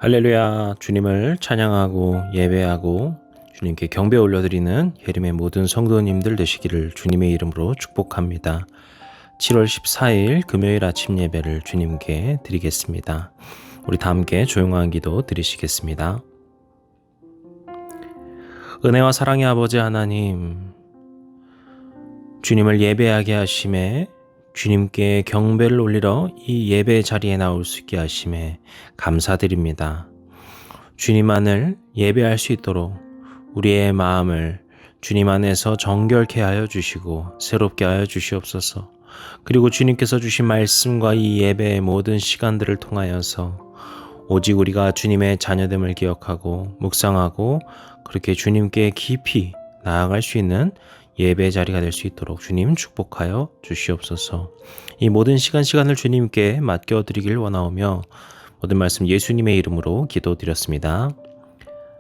할렐루야. 주님을 찬양하고 예배하고 주님께 경배 올려드리는 예림의 모든 성도님들 되시기를 주님의 이름으로 축복합니다. 7월 14일 금요일 아침 예배를 주님께 드리겠습니다. 우리 다 함께 조용한 기도 드리시겠습니다. 은혜와 사랑의 아버지 하나님, 주님을 예배하게 하심에, 주님께 경배를 올리러 이 예배 자리에 나올 수 있게 하심에 감사드립니다. 주님만을 예배할 수 있도록 우리의 마음을 주님 안에서 정결케 하여 주시고 새롭게 하여 주시옵소서. 그리고 주님께서 주신 말씀과 이 예배의 모든 시간들을 통하여서 오직 우리가 주님의 자녀됨을 기억하고 묵상하고 그렇게 주님께 깊이 나아갈 수 있는 예배 자리가 될 수 있도록 주님 축복하여 주시옵소서. 이 모든 시간을 주님께 맡겨드리길 원하오며 모든 말씀 예수님의 이름으로 기도드렸습니다.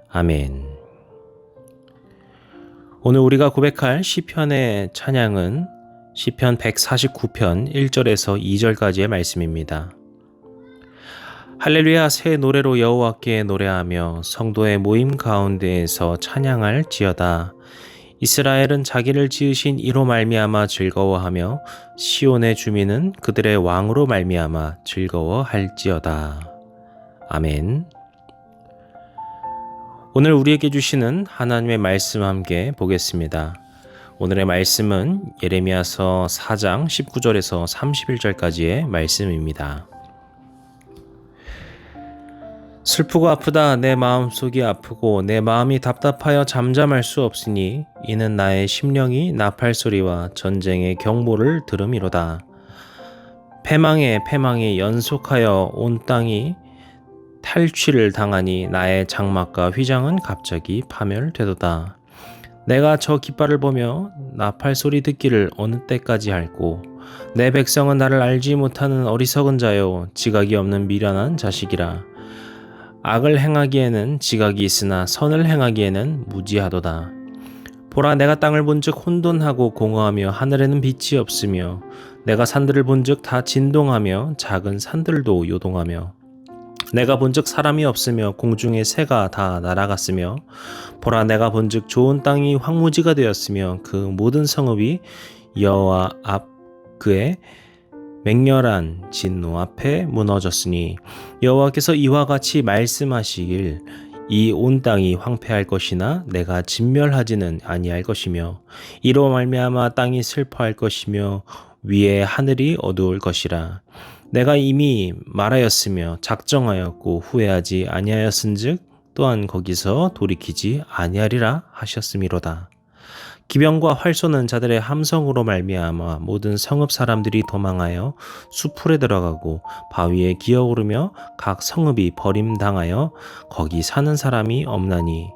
아멘. 오늘 우리가 고백할 시편의 찬양은 시편 149편 1절에서 2절까지의 말씀입니다. 할렐루야, 새 노래로 여호와께 노래하며 성도의 모임 가운데에서 찬양할 지어다. 이스라엘은 자기를 지으신 이로 말미암아 즐거워하며 시온의 주민은 그들의 왕으로 말미암아 즐거워할지어다. 아멘. 오늘 우리에게 주시는 하나님의 말씀 함께 보겠습니다. 오늘의 말씀은 예레미야서 4장 19절에서 31절까지의 말씀입니다. 슬프고 아프다. 내 마음속이 아프고 내 마음이 답답하여 잠잠할 수 없으니 이는 나의 심령이 나팔소리와 전쟁의 경보를 들음이로다. 패망에 연속하여 온 땅이 탈취를 당하니 나의 장막과 휘장은 갑자기 파멸되도다. 내가 저 깃발을 보며 나팔소리 듣기를 어느 때까지 할꼬. 내 백성은 나를 알지 못하는 어리석은 자요 지각이 없는 미련한 자식이라. 악을 행하기에는 지각이 있으나 선을 행하기에는 무지하도다. 보라, 내가 땅을 본즉 혼돈하고 공허하며 하늘에는 빛이 없으며 내가 산들을 본즉 다 진동하며 작은 산들도 요동하며 내가 본즉 사람이 없으며 공중의 새가 다 날아갔으며 보라, 내가 본즉 좋은 땅이 황무지가 되었으며 그 모든 성읍이 여호와 앞 그의 맹렬한 진노 앞에 무너졌으니 여호와께서 이와 같이 말씀하시길 이 온 땅이 황폐할 것이나 내가 진멸하지는 아니할 것이며 이로 말미암아 땅이 슬퍼할 것이며 위에 하늘이 어두울 것이라. 내가 이미 말하였으며 작정하였고 후회하지 아니하였은즉 또한 거기서 돌이키지 아니하리라 하셨음이로다. 기병과 활 쏘는 자들의 함성으로 말미암아 모든 성읍 사람들이 도망하여 수풀에 들어가고 바위에 기어오르며 각 성읍이 버림당하여 거기 사는 사람이 없나니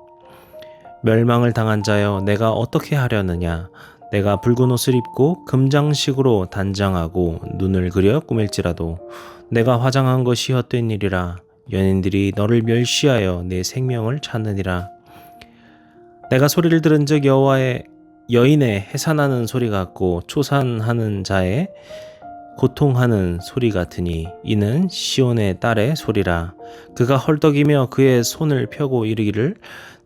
멸망을 당한 자여 내가 어떻게 하려느냐. 내가 붉은 옷을 입고 금장식으로 단장하고 눈을 그려 꾸밀지라도 내가 화장한 것이 헛된 일이라. 연인들이 너를 멸시하여 내 생명을 찾느니라. 내가 소리를 들은 적 여호와의 여인의 해산하는 소리 같고 초산하는 자의 고통하는 소리 같으니 이는 시온의 딸의 소리라. 그가 헐떡이며 그의 손을 펴고 이르기를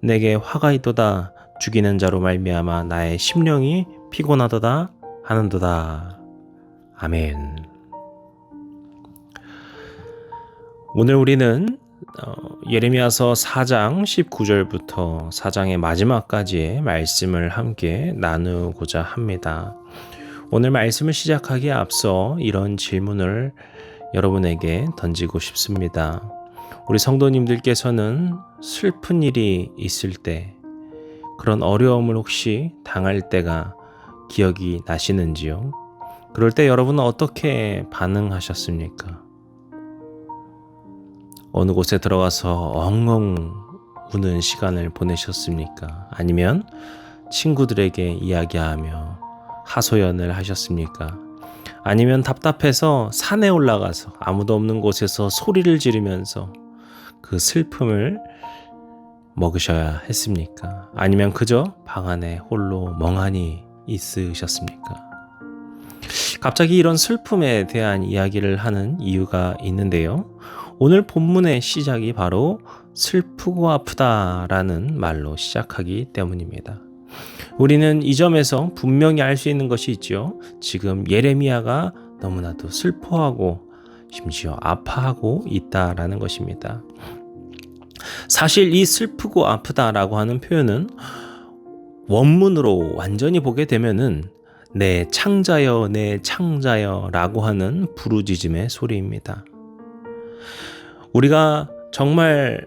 내게 화가 있도다. 죽이는 자로 말미암아 나의 심령이 피곤하도다 하는도다. 아멘. 오늘 우리는 예레미야서 4장 19절부터 4장의 마지막까지의 말씀을 함께 나누고자 합니다. 오늘 말씀을 시작하기에 앞서 이런 질문을 여러분에게 던지고 싶습니다. 우리 성도님들께서는 슬픈 일이 있을 때, 그런 어려움을 혹시 당할 때가 기억이 나시는지요? 그럴 때 여러분은 어떻게 반응하셨습니까? 어느 곳에 들어가서 엉엉 우는 시간을 보내셨습니까? 아니면 친구들에게 이야기하며 하소연을 하셨습니까? 아니면 답답해서 산에 올라가서 아무도 없는 곳에서 소리를 지르면서 그 슬픔을 먹으셔야 했습니까? 아니면 그저 방 안에 홀로 멍하니 있으셨습니까? 갑자기 이런 슬픔에 대한 이야기를 하는 이유가 있는데요. 오늘 본문의 시작이 바로 슬프고 아프다라는 말로 시작하기 때문입니다. 우리는 이 점에서 분명히 알 수 있는 것이 있죠. 지금 예레미야가 너무나도 슬퍼하고 심지어 아파하고 있다라는 것입니다. 사실 이 슬프고 아프다라고 하는 표현은 원문으로 완전히 보게 되면은 내 창자여 내 창자여 라고 하는 부르짖음의 소리입니다. 우리가 정말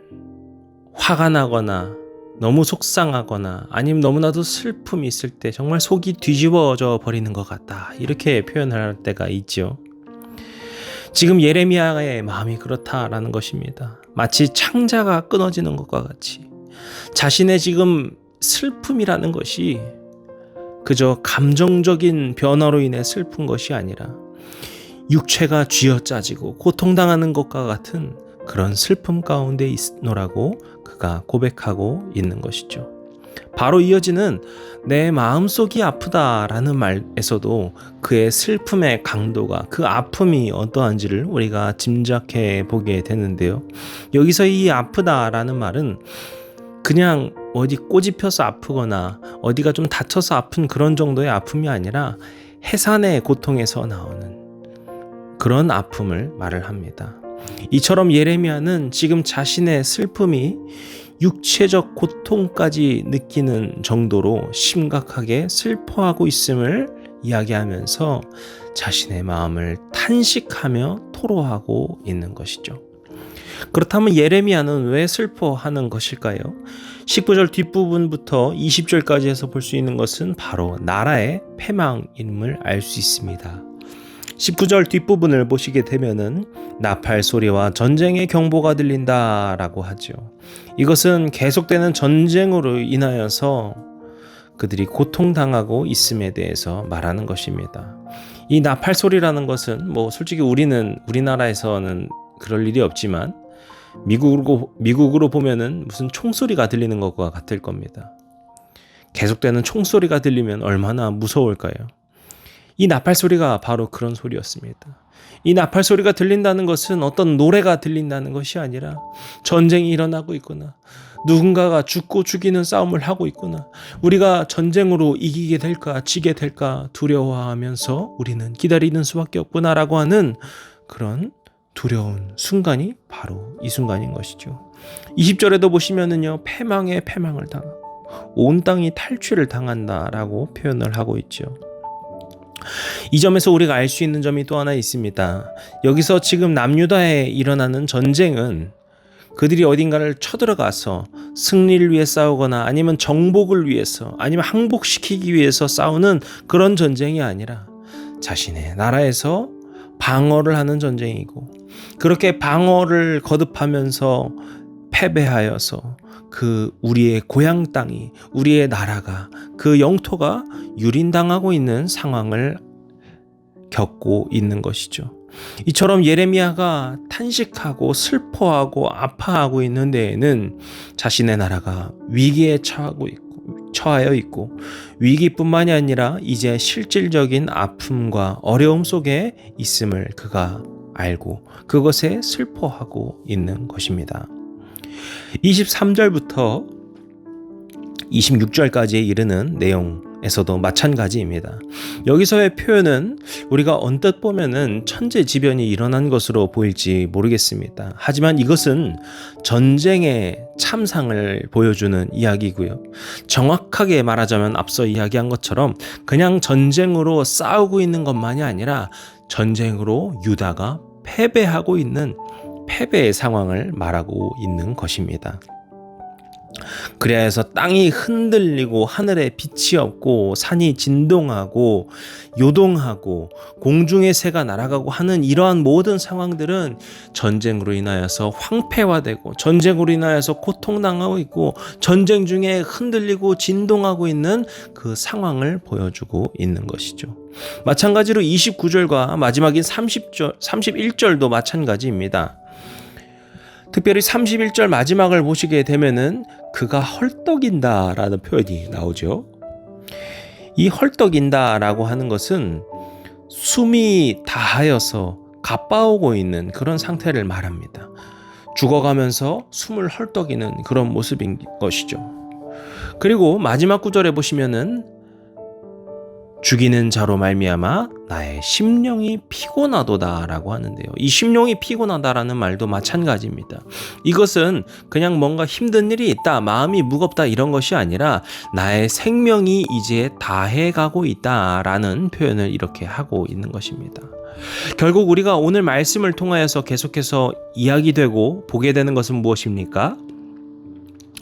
화가 나거나 너무 속상하거나 아니면 너무나도 슬픔이 있을 때 정말 속이 뒤집어져 버리는 것 같다, 이렇게 표현할 때가 있죠. 지금 예레미야의 마음이 그렇다라는 것입니다. 마치 창자가 끊어지는 것과 같이 자신의 지금 슬픔이라는 것이 그저 감정적인 변화로 인해 슬픈 것이 아니라 육체가 쥐어짜지고 고통당하는 것과 같은 그런 슬픔 가운데 있노라고 그가 고백하고 있는 것이죠. 바로 이어지는 내 마음속이 아프다라는 말에서도 그의 슬픔의 강도가, 그 아픔이 어떠한지를 우리가 짐작해 보게 되는데요. 여기서 이 아프다라는 말은 그냥 어디 꼬집혀서 아프거나 어디가 좀 다쳐서 아픈 그런 정도의 아픔이 아니라 해산의 고통에서 나오는 그런 아픔을 말을 합니다. 이처럼 예레미야는 지금 자신의 슬픔이 육체적 고통까지 느끼는 정도로 심각하게 슬퍼하고 있음을 이야기하면서 자신의 마음을 탄식하며 토로하고 있는 것이죠. 그렇다면 예레미야는 왜 슬퍼하는 것일까요? 19절 뒷부분부터 20절까지 해서 볼 수 있는 것은 바로 나라의 패망임을 알 수 있습니다. 19절 뒷부분을 보시게 되면은 나팔 소리와 전쟁의 경보가 들린다라고 하죠. 이것은 계속되는 전쟁으로 인하여서 그들이 고통당하고 있음에 대해서 말하는 것입니다. 이 나팔 소리라는 것은 솔직히 우리나라에서는 그럴 일이 없지만 미국으로 보면은 무슨 총소리가 들리는 것과 같을 겁니다. 계속되는 총소리가 들리면 얼마나 무서울까요? 이 나팔 소리가 바로 그런 소리였습니다. 이 나팔 소리가 들린다는 것은 어떤 노래가 들린다는 것이 아니라 전쟁이 일어나고 있구나, 누군가가 죽고 죽이는 싸움을 하고 있구나, 우리가 전쟁으로 이기게 될까 지게 될까 두려워하면서 우리는 기다리는 수밖에 없구나라고 하는 그런 두려운 순간이 바로 이 순간인 것이죠. 20절에도 보시면은요, 패망에 패망을 당하고 온 땅이 탈취를 당한다라고 표현을 하고 있죠. 이 점에서 우리가 알 수 있는 점이 또 하나 있습니다. 여기서 지금 남유다에 일어나는 전쟁은 그들이 어딘가를 쳐들어가서 승리를 위해 싸우거나 아니면 정복을 위해서 아니면 항복시키기 위해서 싸우는 그런 전쟁이 아니라 자신의 나라에서 방어를 하는 전쟁이고, 그렇게 방어를 거듭하면서 패배하여서 그 우리의 고향 땅이, 우리의 나라가, 그 영토가 유린당하고 있는 상황을 겪고 있는 것이죠. 이처럼 예레미야가 탄식하고 슬퍼하고 아파하고 있는 데에는 자신의 나라가 위기에 처하여 있고 위기뿐만이 아니라 이제 실질적인 아픔과 어려움 속에 있음을 그가 알고 그것에 슬퍼하고 있는 것입니다. 23절부터 26절까지에 이르는 내용에서도 마찬가지입니다. 여기서의 표현은 우리가 언뜻 보면은 천재지변이 일어난 것으로 보일지 모르겠습니다. 하지만 이것은 전쟁의 참상을 보여주는 이야기고요. 정확하게 말하자면 앞서 이야기한 것처럼 그냥 전쟁으로 싸우고 있는 것만이 아니라 전쟁으로 유다가 패배하고 있는 패배의 상황을 말하고 있는 것입니다. 그래야 해서 땅이 흔들리고 하늘에 빛이 없고 산이 진동하고 요동하고 공중의 새가 날아가고 하는 이러한 모든 상황들은 전쟁으로 인하여서 황폐화되고 전쟁으로 인하여서 고통당하고 있고 전쟁 중에 흔들리고 진동하고 있는 그 상황을 보여주고 있는 것이죠. 마찬가지로 29절과 마지막인 31절도 마찬가지입니다. 특별히 31절 마지막을 보시게 되면은 그가 헐떡인다 라는 표현이 나오죠. 이 헐떡인다 라고 하는 것은 숨이 다하여서 가빠오고 있는 그런 상태를 말합니다. 죽어가면서 숨을 헐떡이는 그런 모습인 것이죠. 그리고 마지막 구절에 보시면은 죽이는 자로 말미암아 나의 심령이 피곤하도다라고 하는데요. 이 심령이 피곤하다라는 말도 마찬가지입니다. 이것은 그냥 뭔가 힘든 일이 있다, 마음이 무겁다 이런 것이 아니라 나의 생명이 이제 다해가고 있다라는 표현을 이렇게 하고 있는 것입니다. 결국 우리가 오늘 말씀을 통하여서 계속해서 이야기되고 보게 되는 것은 무엇입니까?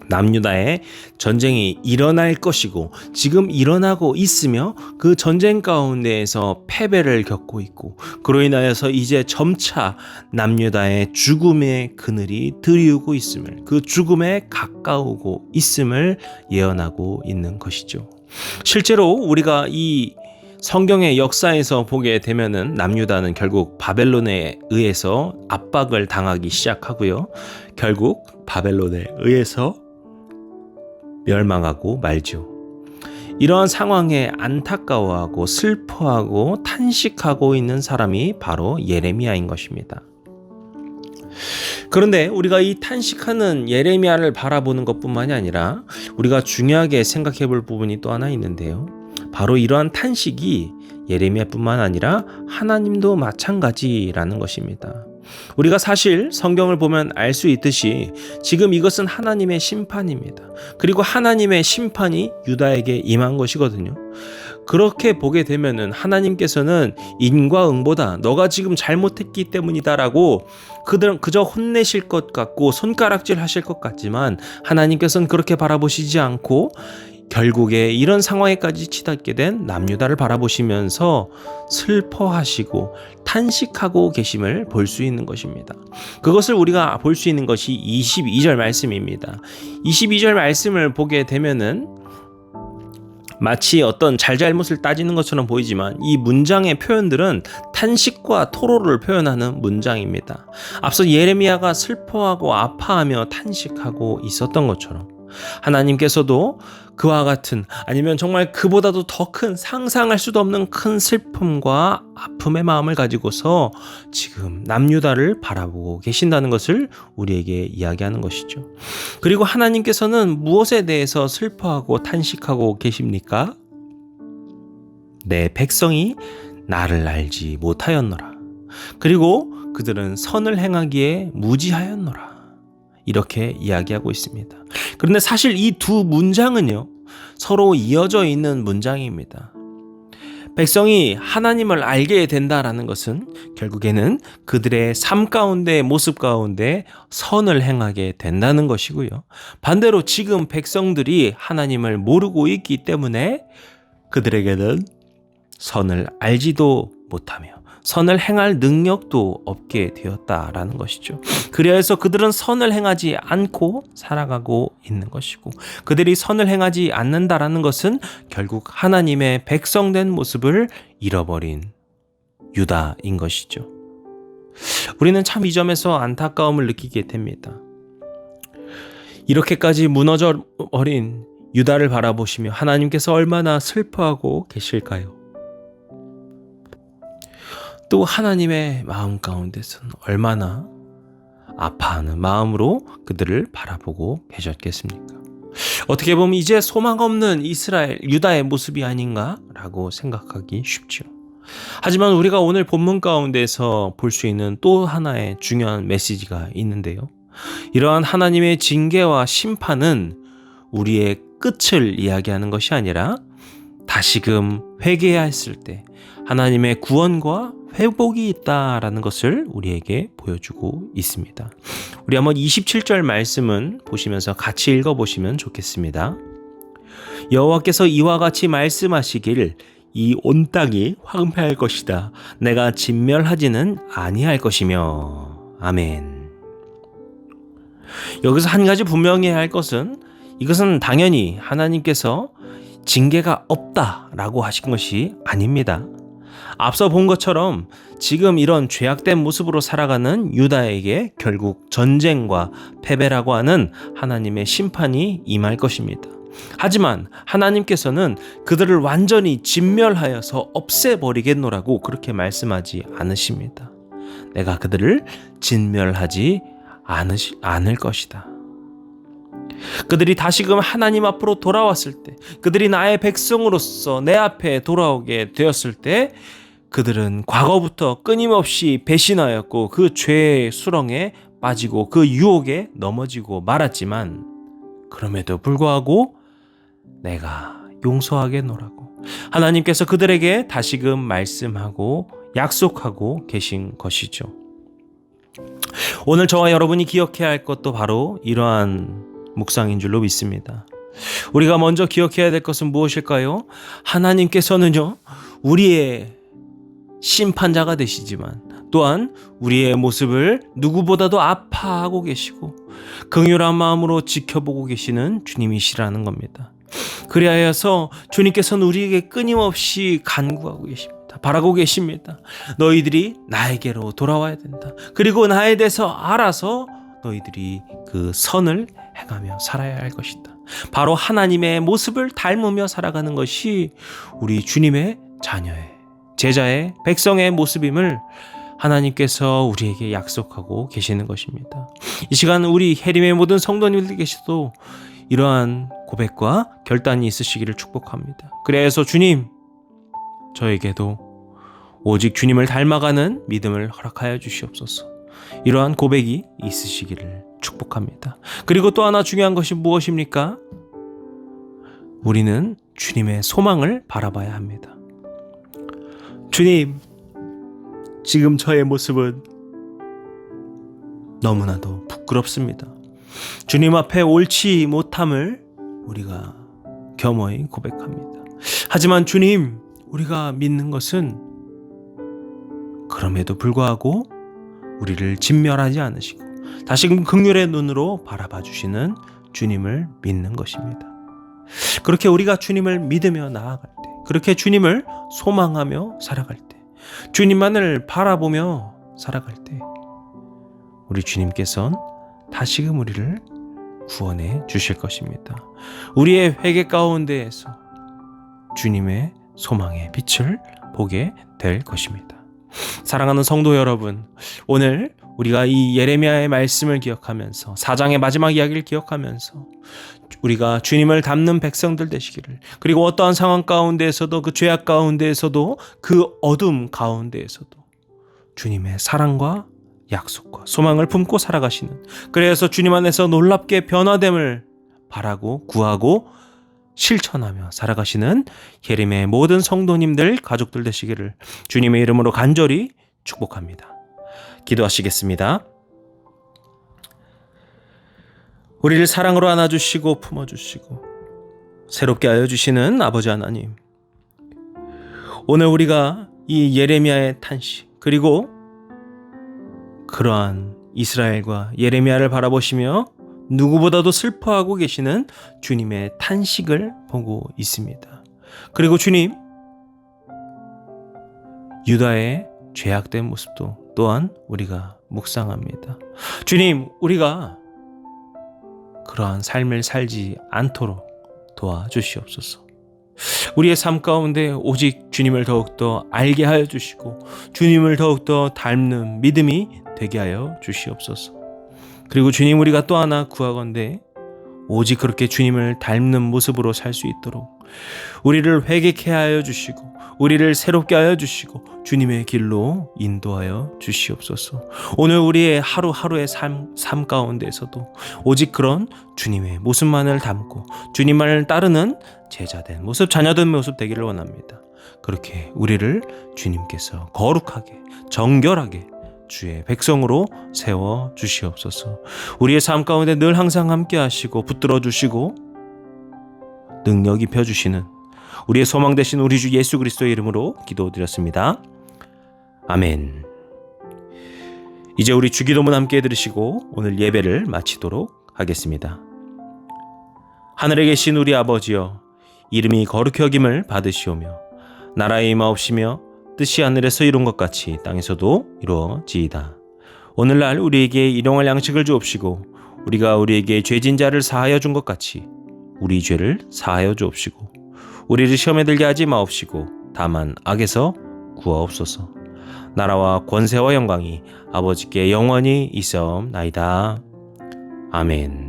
남유다의 전쟁이 일어날 것이고 지금 일어나고 있으며 그 전쟁 가운데에서 패배를 겪고 있고 그로 인하여서 이제 점차 남유다의 죽음의 그늘이 드리우고 있음을, 그 죽음에 가까우고 있음을 예언하고 있는 것이죠. 실제로 우리가 이 성경의 역사에서 보게 되면은 남유다는 결국 바벨론에 의해서 압박을 당하기 시작하고요. 결국 바벨론에 의해서 멸망하고 말죠. 이러한 상황에 안타까워하고 슬퍼하고 탄식하고 있는 사람이 바로 예레미야인 것입니다. 그런데 우리가 이 탄식하는 예레미야를 바라보는 것뿐만이 아니라 우리가 중요하게 생각해 볼 부분이 또 하나 있는데요. 바로 이러한 탄식이 예레미야뿐만 아니라 하나님도 마찬가지라는 것입니다. 우리가 사실 성경을 보면 알 수 있듯이 지금 이것은 하나님의 심판입니다. 그리고 하나님의 심판이 유다에게 임한 것이거든요. 그렇게 보게 되면은 하나님께서는 인과 응보다 너가 지금 잘못했기 때문이다라고 그들은 그저 혼내실 것 같고 손가락질 하실 것 같지만 하나님께서는 그렇게 바라보시지 않고 결국에 이런 상황에까지 치닫게 된 남유다를 바라보시면서 슬퍼하시고 탄식하고 계심을 볼 수 있는 것입니다. 그것을 우리가 볼 수 있는 것이 22절 말씀입니다. 22절 말씀을 보게 되면은 마치 어떤 잘잘못을 따지는 것처럼 보이지만 이 문장의 표현들은 탄식과 토로를 표현하는 문장입니다. 앞서 예레미야가 슬퍼하고 아파하며 탄식하고 있었던 것처럼 하나님께서도 그와 같은 아니면 정말 그보다도 더 큰 상상할 수도 없는 큰 슬픔과 아픔의 마음을 가지고서 지금 남유다를 바라보고 계신다는 것을 우리에게 이야기하는 것이죠. 그리고 하나님께서는 무엇에 대해서 슬퍼하고 탄식하고 계십니까? 내 백성이 나를 알지 못하였노라. 그리고 그들은 선을 행하기에 무지하였노라. 이렇게 이야기하고 있습니다. 그런데 사실 이 두 문장은요, 서로 이어져 있는 문장입니다. 백성이 하나님을 알게 된다라는 것은 결국에는 그들의 삶 가운데, 모습 가운데 선을 행하게 된다는 것이고요. 반대로 지금 백성들이 하나님을 모르고 있기 때문에 그들에게는 선을 알지도 못하며 선을 행할 능력도 없게 되었다라는 것이죠. 그래서 그들은 선을 행하지 않고 살아가고 있는 것이고 그들이 선을 행하지 않는다라는 것은 결국 하나님의 백성된 모습을 잃어버린 유다인 것이죠. 우리는 참 이 점에서 안타까움을 느끼게 됩니다. 이렇게까지 무너져 버린 유다를 바라보시며 하나님께서 얼마나 슬퍼하고 계실까요? 또 하나님의 마음 가운데서는 얼마나 아파하는 마음으로 그들을 바라보고 계셨겠습니까? 어떻게 보면 이제 소망 없는 이스라엘, 유다의 모습이 아닌가라고 생각하기 쉽죠. 하지만 우리가 오늘 본문 가운데서 볼 수 있는 또 하나의 중요한 메시지가 있는데요. 이러한 하나님의 징계와 심판은 우리의 끝을 이야기하는 것이 아니라 다시금 회개해야 했을 때 하나님의 구원과 회복이 있다라는 것을 우리에게 보여주고 있습니다. 우리 한번 27절 말씀은 보시면서 같이 읽어보시면 좋겠습니다. 여호와께서 이와 같이 말씀하시길 이 온 땅이 황폐할 것이다. 내가 진멸하지는 아니할 것이며. 아멘. 여기서 한 가지 분명히 해야 할 것은 이것은 당연히 하나님께서 징계가 없다라고 하신 것이 아닙니다. 앞서 본 것처럼 지금 이런 죄악된 모습으로 살아가는 유다에게 결국 전쟁과 패배라고 하는 하나님의 심판이 임할 것입니다. 하지만 하나님께서는 그들을 완전히 진멸하여서 없애버리겠노라고 그렇게 말씀하지 않으십니다. 내가 그들을 진멸하지 않을 것이다. 그들이 다시금 하나님 앞으로 돌아왔을 때, 그들이 나의 백성으로서 내 앞에 돌아오게 되었을 때, 그들은 과거부터 끊임없이 배신하였고 그 죄의 수렁에 빠지고 그 유혹에 넘어지고 말았지만, 그럼에도 불구하고 내가 용서하겠노라고 하나님께서 그들에게 다시금 말씀하고 약속하고 계신 것이죠. 오늘 저와 여러분이 기억해야 할 것도 바로 이러한 묵상인 줄로 믿습니다. 우리가 먼저 기억해야 될 것은 무엇일까요? 하나님께서는요, 우리의 심판자가 되시지만 또한 우리의 모습을 누구보다도 아파하고 계시고 긍휼한 마음으로 지켜보고 계시는 주님이시라는 겁니다. 그리하여서 주님께서는 우리에게 끊임없이 간구하고 계십니다. 바라고 계십니다. 너희들이 나에게로 돌아와야 된다. 그리고 나에 대해서 알아서 너희들이 그 선을 행하며 살아야 할 것이다. 바로 하나님의 모습을 닮으며 살아가는 것이 우리 주님의 자녀의, 제자의, 백성의 모습임을 하나님께서 우리에게 약속하고 계시는 것입니다. 이 시간 우리 해림의 모든 성도님들께서도 이러한 고백과 결단이 있으시기를 축복합니다. 그래서 주님, 저에게도 오직 주님을 닮아가는 믿음을 허락하여 주시옵소서. 이러한 고백이 있으시기를 축복합니다. 그리고 또 하나 중요한 것이 무엇입니까? 우리는 주님의 소망을 바라봐야 합니다. 주님, 지금 저의 모습은 너무나도 부끄럽습니다. 주님 앞에 옳지 못함을 우리가 겸허히 고백합니다. 하지만 주님, 우리가 믿는 것은 그럼에도 불구하고 우리를 진멸하지 않으시고 다시금 긍휼의 눈으로 바라봐 주시는 주님을 믿는 것입니다. 그렇게 우리가 주님을 믿으며 나아갈 때, 그렇게 주님을 소망하며 살아갈 때, 주님만을 바라보며 살아갈 때 우리 주님께서는 다시금 우리를 구원해 주실 것입니다. 우리의 회개 가운데에서 주님의 소망의 빛을 보게 될 것입니다. 사랑하는 성도 여러분, 오늘 우리가 이 예레미야의 말씀을 기억하면서 4장의 마지막 이야기를 기억하면서 우리가 주님을 닮는 백성들 되시기를, 그리고 어떠한 상황 가운데에서도, 그 죄악 가운데에서도, 그 어둠 가운데에서도 주님의 사랑과 약속과 소망을 품고 살아가시는, 그래서 주님 안에서 놀랍게 변화됨을 바라고 구하고 실천하며 살아가시는 예림의 모든 성도님들, 가족들 되시기를 주님의 이름으로 간절히 축복합니다. 기도하시겠습니다. 우리를 사랑으로 안아주시고 품어주시고 새롭게 하여 주시는 아버지 하나님, 오늘 우리가 이 예레미야의 탄식, 그리고 그러한 이스라엘과 예레미야를 바라보시며 누구보다도 슬퍼하고 계시는 주님의 탄식을 보고 있습니다. 그리고 주님, 유다의 죄악된 모습도 또한 우리가 묵상합니다. 주님, 우리가 그러한 삶을 살지 않도록 도와주시옵소서. 우리의 삶 가운데 오직 주님을 더욱더 알게 하여 주시고 주님을 더욱더 닮는 믿음이 되게 하여 주시옵소서. 그리고 주님, 우리가 또 하나 구하건대 오직 그렇게 주님을 닮는 모습으로 살 수 있도록 우리를 회개케 하여 주시고 우리를 새롭게 하여 주시고 주님의 길로 인도하여 주시옵소서. 오늘 우리의 하루하루의 삶 가운데에서도 오직 그런 주님의 모습만을 담고 주님만을 따르는 제자된 모습, 자녀된 모습 되기를 원합니다. 그렇게 우리를 주님께서 거룩하게, 정결하게 주의 백성으로 세워 주시옵소서. 우리의 삶 가운데 늘 항상 함께 하시고 붙들어 주시고 능력 입혀 주시는 우리의 소망 되신 우리 주 예수 그리스도의 이름으로 기도드렸습니다. 아멘. 이제 우리 주기도문 함께 들으시고 오늘 예배를 마치도록 하겠습니다. 하늘에 계신 우리 아버지여, 이름이 거룩히 여김을 받으시오며 나라의 임하옵시며 뜻이 하늘에서 이룬 것 같이 땅에서도 이루어지이다. 오늘날 우리에게 일용할 양식을 주옵시고 우리가 우리에게 죄진 자를 사하여 준 것 같이 우리 죄를 사하여 주옵시고 우리를 시험에 들게 하지 마옵시고 다만 악에서 구하옵소서. 나라와 권세와 영광이 아버지께 영원히 있사옵나이다. 아멘.